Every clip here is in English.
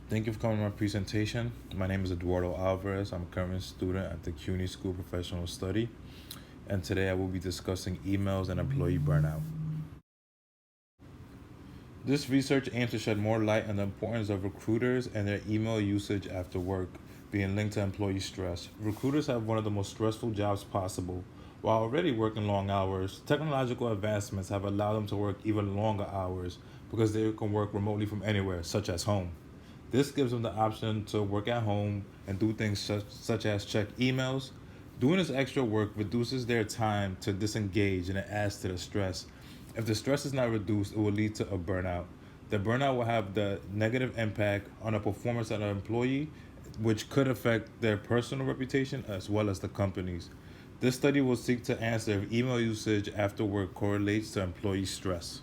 Thank you for coming to my presentation. My name is Eduardo Alvarez. I'm a current student at the CUNY School of Professional Study, and today I will be discussing emails and employee burnout. This research aims to shed more light on the importance of recruiters and their email usage after work being linked to employee stress. Recruiters have one of the most stressful jobs possible. While already working long hours, technological advancements have allowed them to work even longer hours because they can work remotely from anywhere, such as home. This gives them the option to work at home and do things such as check emails. Doing this extra work reduces their time to disengage and it adds to the stress. If the stress is not reduced, it will lead to a burnout. The burnout will have the negative impact on the performance of the employee, which could affect their personal reputation as well as the company's. This study will seek to answer if email usage after work correlates to employee stress.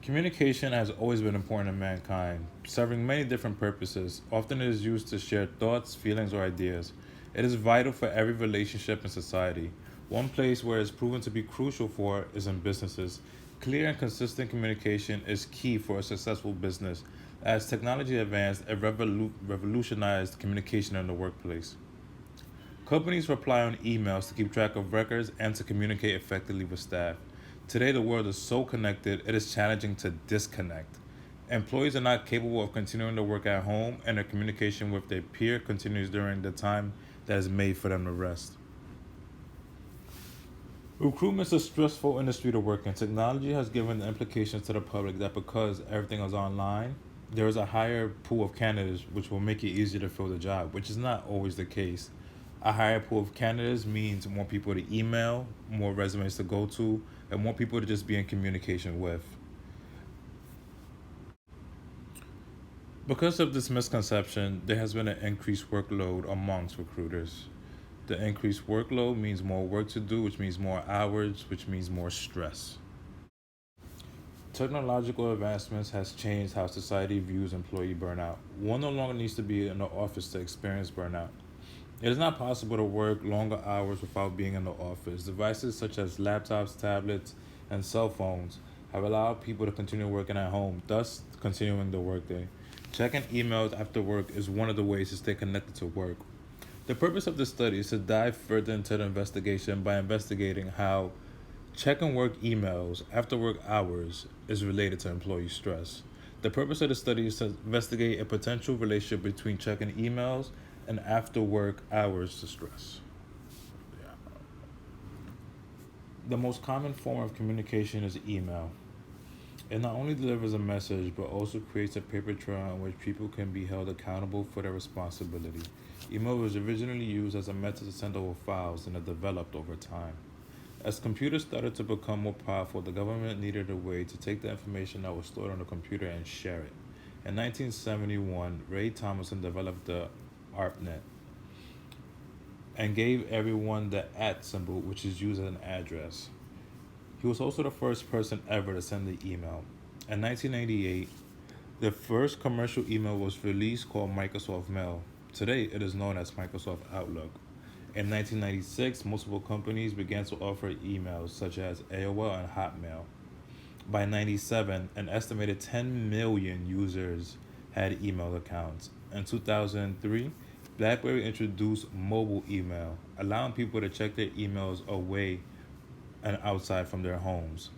Communication has always been important in mankind, serving many different purposes. Often it is used to share thoughts, feelings, or ideas. It is vital for every relationship in society. One place where it's proven to be crucial for is in businesses. Clear and consistent communication is key for a successful business. As technology advanced, it revolutionized communication in the workplace. Companies rely on emails to keep track of records and to communicate effectively with staff. Today, the world is so connected, it is challenging to disconnect. Employees are not capable of continuing to work at home, and their communication with their peer continues during the time that is made for them to rest. Recruitment is a stressful industry to work in. Technology has given the implications to the public that because everything is online, there is a higher pool of candidates, which will make it easier to fill the job, which is not always the case. A higher pool of candidates means more people to email, more resumes to go to, and more people to just be in communication with. Because of this misconception, there has been an increased workload amongst recruiters. The increased workload means more work to do, which means more hours, which means more stress. Technological advancements has changed how society views employee burnout. One no longer needs to be in the office to experience burnout. It is not possible to work longer hours without being in the office. Devices such as laptops, tablets, and cell phones have allowed people to continue working at home, thus continuing the workday. Checking emails after work is one of the ways to stay connected to work. The purpose of this study is to dive further into the investigation by investigating how checking work emails after work hours is related to employee stress. The purpose of the study is to investigate a potential relationship between checking emails and after work hours to stress. The most common form of communication is email. It not only delivers a message but also creates a paper trail on which people can be held accountable for their responsibility. Email was originally used as a method to send over files and it developed over time. As computers started to become more powerful, the government needed a way to take the information that was stored on the computer and share it. In 1971, Ray Thompson developed the ARPANET and gave everyone the at symbol, which is used as an address. He was also the first person ever to send the email. In 1998, the first commercial email was released called Microsoft Mail. Today, it is known as Microsoft Outlook. In 1996, multiple companies began to offer emails such as AOL and Hotmail. By 97, an estimated 10 million users had email accounts. In 2003, BlackBerry introduced mobile email, allowing people to check their emails away and outside from their homes.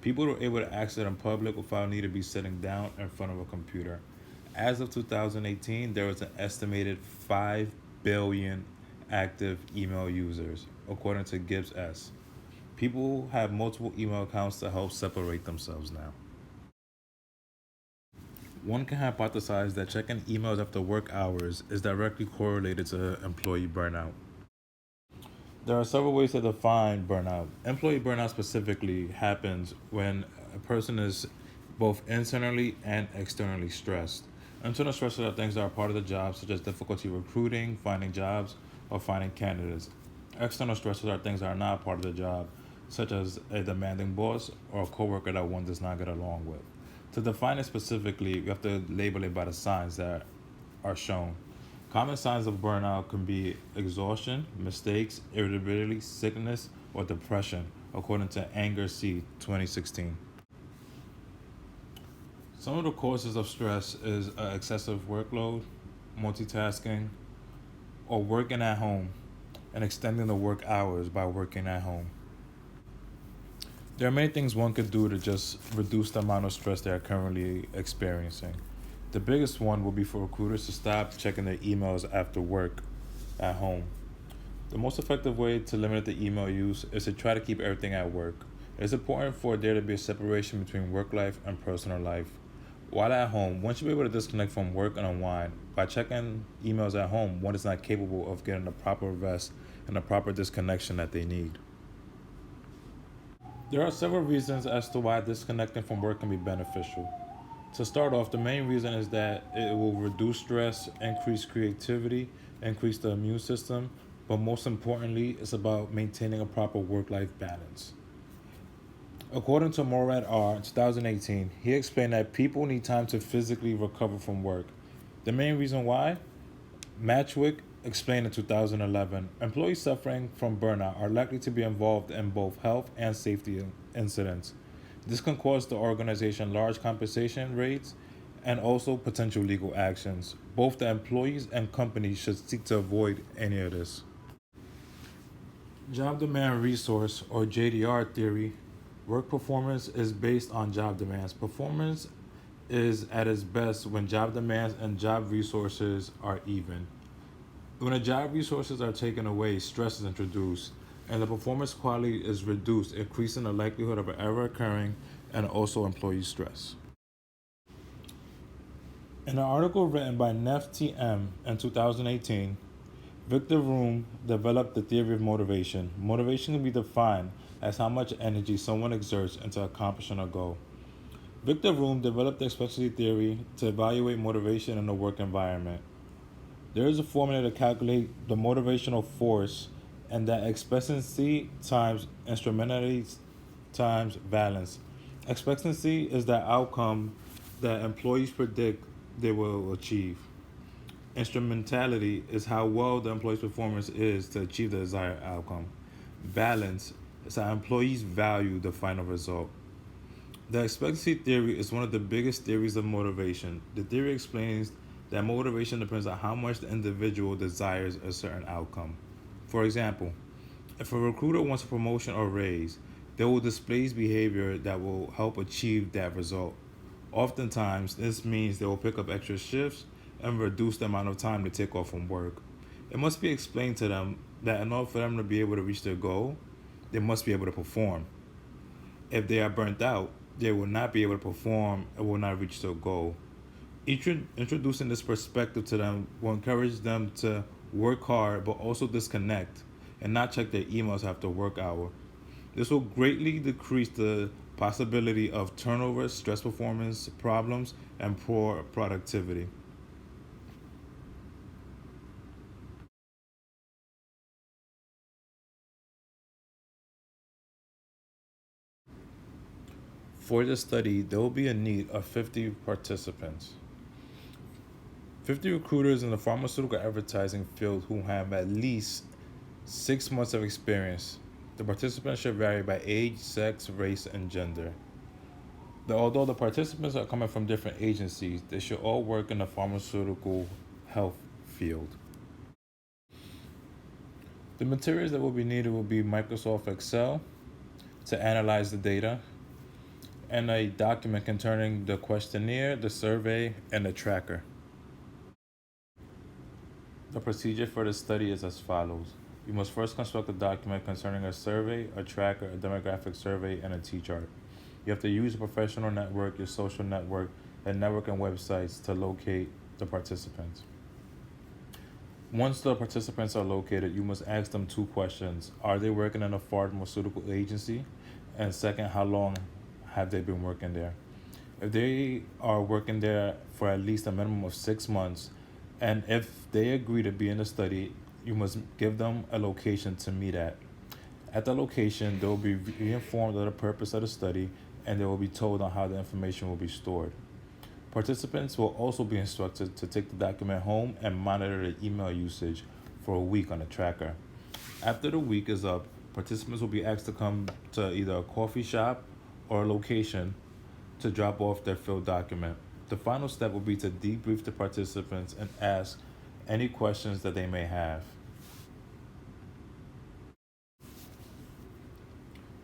People were able to access it in public without needing to be sitting down in front of a computer. As of 2018, there was an estimated 5 billion active email users, according to Gibbs S. People have multiple email accounts to help separate themselves now. One can hypothesize that checking emails after work hours is directly correlated to employee burnout. There are several ways to define burnout. Employee burnout specifically happens when a person is both internally and externally stressed. Internal stressors are things that are part of the job, such as difficulty recruiting, finding jobs, or finding candidates. External stressors are things that are not part of the job, such as a demanding boss or a coworker that one does not get along with. To define it specifically, you have to label it by the signs that are shown. Common signs of burnout can be exhaustion, mistakes, irritability, sickness, or depression, according to Anger C. 2016. Some of the causes of stress is excessive workload, multitasking, or working at home and extending the work hours by working at home. There are many things one could do to just reduce the amount of stress they are currently experiencing. The biggest one will be for recruiters to stop checking their emails after work at home. The most effective way to limit the email use is to try to keep everything at work. It's important for there to be a separation between work life and personal life. While at home, one should be able to disconnect from work and unwind. By checking emails at home, one is not capable of getting the proper rest and the proper disconnection that they need. There are several reasons as to why disconnecting from work can be beneficial. To start off, the main reason is that it will reduce stress, increase creativity, increase the immune system, but most importantly, it's about maintaining a proper work life balance. According to Morad R. in 2018, he explained that people need time to physically recover from work. The main reason why? Matchwick explained in 2011, employees suffering from burnout are likely to be involved in both health and safety incidents. This can cause the organization large compensation rates and also potential legal actions. Both the employees and companies should seek to avoid any of this. Job demand resource or JDR theory. Work performance is based on job demands. Performance is at its best when job demands and job resources are even. When the job resources are taken away, stress is introduced, and the performance quality is reduced, increasing the likelihood of an error occurring and also employee stress. In an article written by Neff T.M. in 2018, Victor Room developed the theory of motivation. Motivation can be defined as how much energy someone exerts into accomplishing a goal. Victor Room developed the expectancy theory to evaluate motivation in a work environment. There is a formula to calculate the motivational force, and that expectancy times instrumentality times balance. Expectancy is the outcome that employees predict they will achieve. Instrumentality is how well the employee's performance is to achieve the desired outcome. Balance is how employees value the final result. The expectancy theory is one of the biggest theories of motivation. The theory explains that motivation depends on how much the individual desires a certain outcome. For example, if a recruiter wants a promotion or raise, they will display behavior that will help achieve that result. Oftentimes, this means they will pick up extra shifts and reduce the amount of time they take off from work. It must be explained to them that in order for them to be able to reach their goal, they must be able to perform. If they are burnt out, they will not be able to perform and will not reach their goal. Introducing this perspective to them will encourage them to work hard but also disconnect and not check their emails after work hour. This will greatly decrease the possibility of turnover, stress performance problems, and poor productivity. For the study, there will be a need of 50 participants. 50 recruiters in the pharmaceutical advertising field who have at least 6 months of experience. The participants should vary by age, sex, race, and gender. Although the participants are coming from different agencies, they should all work in the pharmaceutical health field. The materials that will be needed will be Microsoft Excel to analyze the data, and a document containing the questionnaire, the survey, and the tracker. The procedure for the study is as follows. You must first construct a document concerning a survey, a tracker, a demographic survey, and a T-chart. You have to use a professional network, your social network, and networking websites to locate the participants. Once the participants are located, you must ask them two questions. Are they working in a pharmaceutical agency? And second, how long have they been working there? If they are working there for at least a minimum of 6 months, and if they agree to be in the study, you must give them a location to meet at. At the location, they will be informed of the purpose of the study, and they will be told on how the information will be stored. Participants will also be instructed to take the document home and monitor the email usage for a week on a tracker. After the week is up, participants will be asked to come to either a coffee shop or a location to drop off their filled document. The final step will be to debrief the participants and ask any questions that they may have.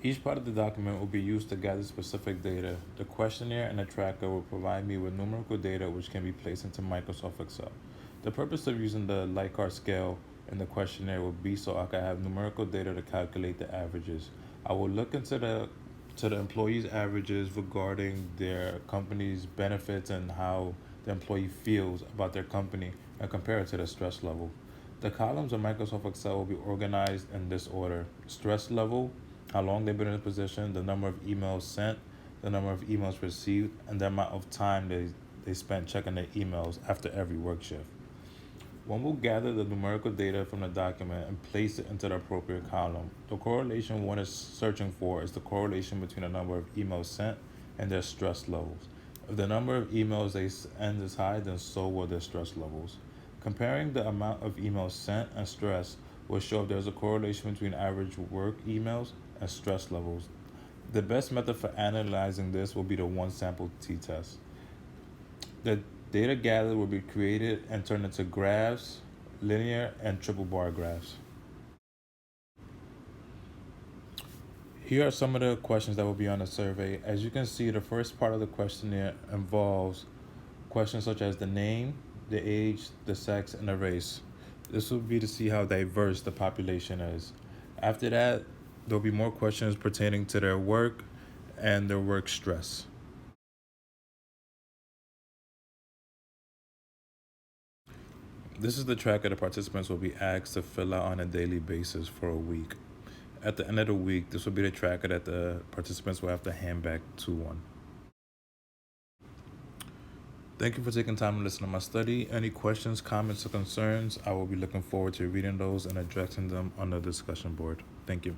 Each part of the document will be used to gather specific data. The questionnaire and the tracker will provide me with numerical data which can be placed into Microsoft Excel. The purpose of using the Likert scale in the questionnaire will be so I can have numerical data to calculate the averages. I will look into the employees' averages regarding their company's benefits and how the employee feels about their company and compare it to the stress level. The columns of Microsoft Excel will be organized in this order: stress level, how long they've been in a position, the number of emails sent, the number of emails received, and the amount of time they spent checking their emails after every work shift. One will gather the numerical data from the document and place it into the appropriate column. The correlation one is searching for is the correlation between the number of emails sent and their stress levels. If the number of emails they send is high, then so will their stress levels. Comparing the amount of emails sent and stress will show if there's a correlation between average work emails and stress levels. The best method for analyzing this will be the one sample t-test. The data gathered will be created and turned into graphs, linear and triple bar graphs. Here are some of the questions that will be on the survey. As you can see, the first part of the questionnaire involves questions such as the name, the age, the sex, and the race. This will be to see how diverse the population is. After that, there'll be more questions pertaining to their work and their work stress. This is the tracker the participants will be asked to fill out on a daily basis for a week. At the end of the week, this will be the tracker that the participants will have to hand back to one. Thank you for taking time to listen to my study. Any questions, comments, or concerns, I will be looking forward to reading those and addressing them on the discussion board. Thank you.